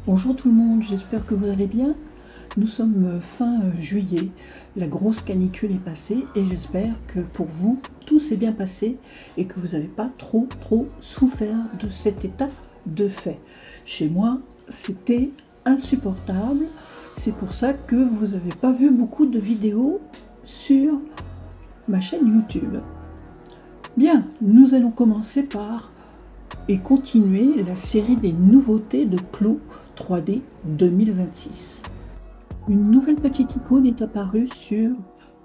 Bonjour tout le monde, j'espère que vous allez bien. Nous sommes fin juillet, la grosse canicule est passée et j'espère que pour vous, tout s'est bien passé et que vous n'avez pas trop souffert de cet état de fait. Chez moi, c'était insupportable, c'est pour ça que vous n'avez pas vu beaucoup de vidéos sur ma chaîne YouTube. Bien, nous allons commencer par et continuer la série des nouveautés de Clo 3D 2026. Une nouvelle petite icône est apparue sur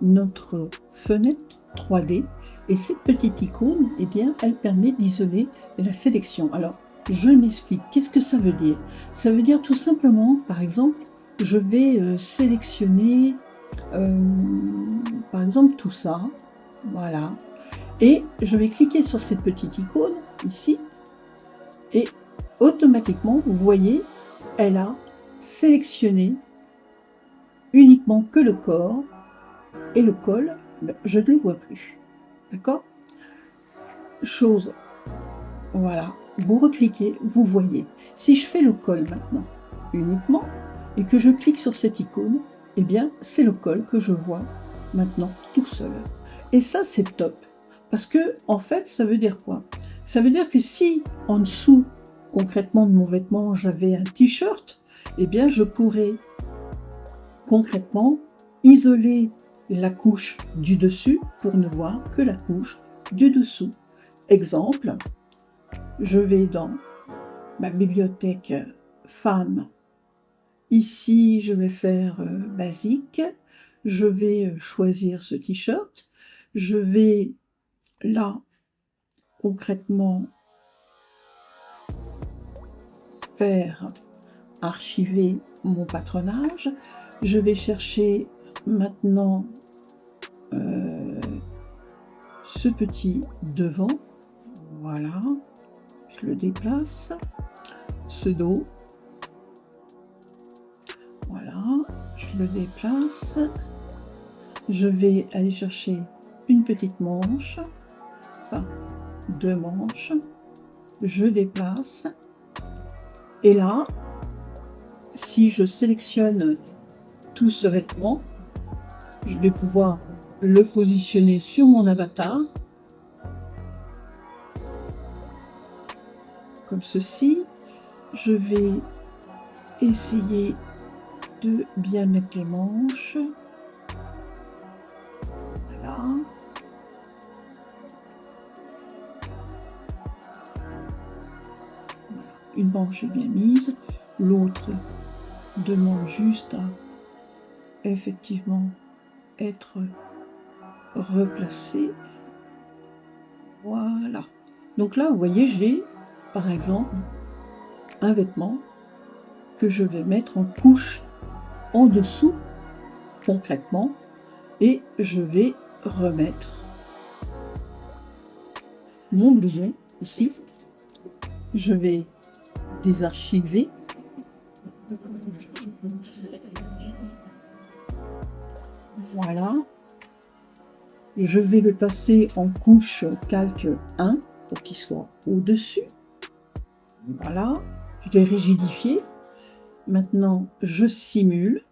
notre fenêtre 3D et cette petite icône, eh bien, elle permet d'isoler la sélection. Alors, je m'explique. Qu'est-ce que ça veut dire? Ça veut dire tout simplement, par exemple, je vais sélectionner, par exemple, tout ça. Voilà. Et je vais cliquer sur cette petite icône, ici, et automatiquement, vous voyez, elle a sélectionné uniquement que le corps, et le col, je ne le vois plus. D'accord? Chose, voilà, vous recliquez, vous voyez. Si je fais le col maintenant, uniquement, et que je clique sur cette icône, eh bien, c'est le col que je vois maintenant tout seul. Et ça, c'est top. Parce que, en fait, ça veut dire quoi? Ça veut dire que si, en dessous, concrètement, de mon vêtement, j'avais un t-shirt, eh bien, je pourrais, concrètement, isoler la couche du dessus pour ne voir que la couche du dessous. Exemple, je vais dans ma bibliothèque femmes. Ici, je vais faire basique. Je vais choisir ce t-shirt. Je vais là, concrètement, faire archiver mon patronage. Je vais chercher maintenant ce petit devant. Voilà, je le déplace. Ce dos. Voilà, je le déplace. Je vais aller chercher une petite manche. Enfin, deux manches. Je déplace. Et là, si je sélectionne tout ce vêtement, je vais pouvoir le positionner sur mon avatar, comme ceci. Je vais essayer de bien mettre les manches. Voilà. Une manche est bien mise, l'autre demande juste à effectivement être replacée. Voilà. Donc là, vous voyez, j'ai par exemple un vêtement que je vais mettre en couche en dessous, concrètement, et je vais remettre mon blouson ici. Je vais désarchiver. Voilà. Je vais le passer en couche calque 1 pour qu'il soit au-dessus. Voilà. Je vais rigidifier. Maintenant, je simule.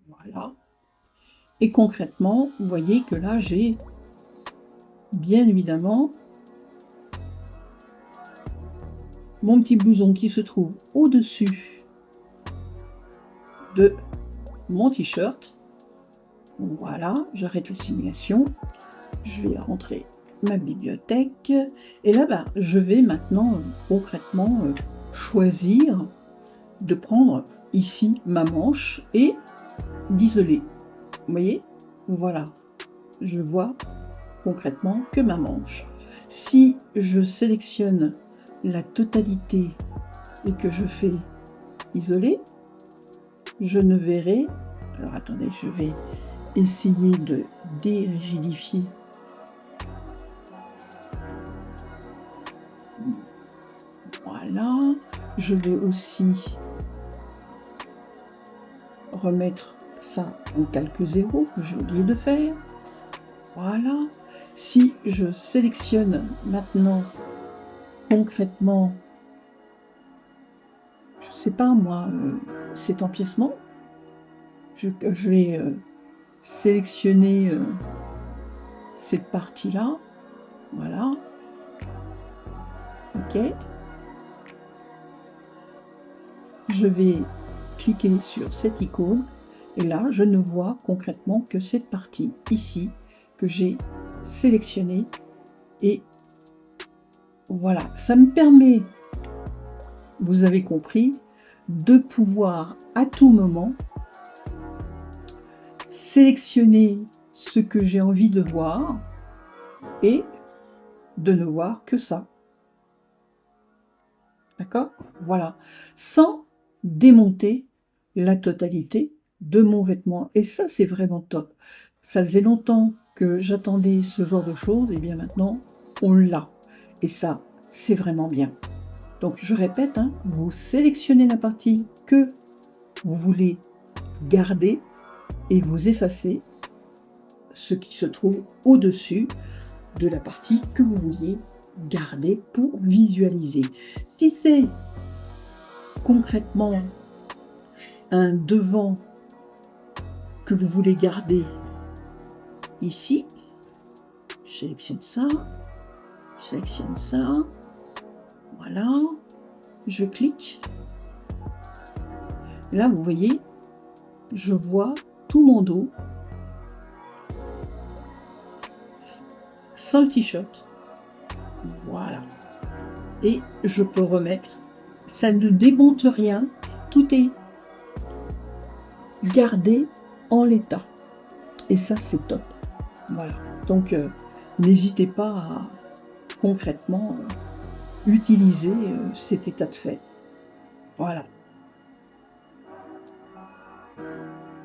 Voilà. Et concrètement, vous voyez que là, j'ai bien évidemment mon petit blouson qui se trouve au-dessus de mon t-shirt. Voilà, j'arrête la simulation. Je vais rentrer ma bibliothèque. Et là, je vais maintenant concrètement choisir de prendre ici ma manche et d'isoler. Vous voyez? Voilà. Je vois concrètement que ma manche. Si je sélectionne la totalité et que je fais isoler, je ne verrai... Alors attendez, je vais essayer de dérigidifier. Voilà. Je vais aussi remettre ça en calque 0 que j'ai oublié de faire. Voilà. Si je sélectionne maintenant concrètement, je sais pas moi, cet empiècement, je vais sélectionner cette partie-là, voilà, ok. Je vais cliquer sur cette icône et là, je ne vois concrètement que cette partie ici que j'ai sélectionnée et voilà, ça me permet, vous avez compris, de pouvoir à tout moment sélectionner ce que j'ai envie de voir et de ne voir que ça. D'accord? Voilà. Sans démonter la totalité de mon vêtement. Et ça, c'est vraiment top. Ça faisait longtemps que j'attendais ce genre de choses, et bien maintenant, on l'a. Et ça, c'est vraiment bien. Donc, je répète, hein, vous sélectionnez la partie que vous voulez garder et vous effacez ce qui se trouve au-dessus de la partie que vous vouliez garder pour visualiser. Si c'est concrètement un devant que vous voulez garder ici, je sélectionne ça, voilà, je clique. Et là, vous voyez, je vois tout mon dos sans le t-shirt. Voilà. Et je peux remettre. Ça ne démonte rien. Tout est gardé en l'état. Et ça, c'est top. Voilà. Donc, n'hésitez pas à concrètement utiliser cet état de fait. Voilà.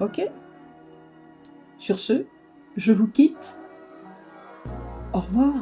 Ok? Sur ce, je vous quitte. Au revoir.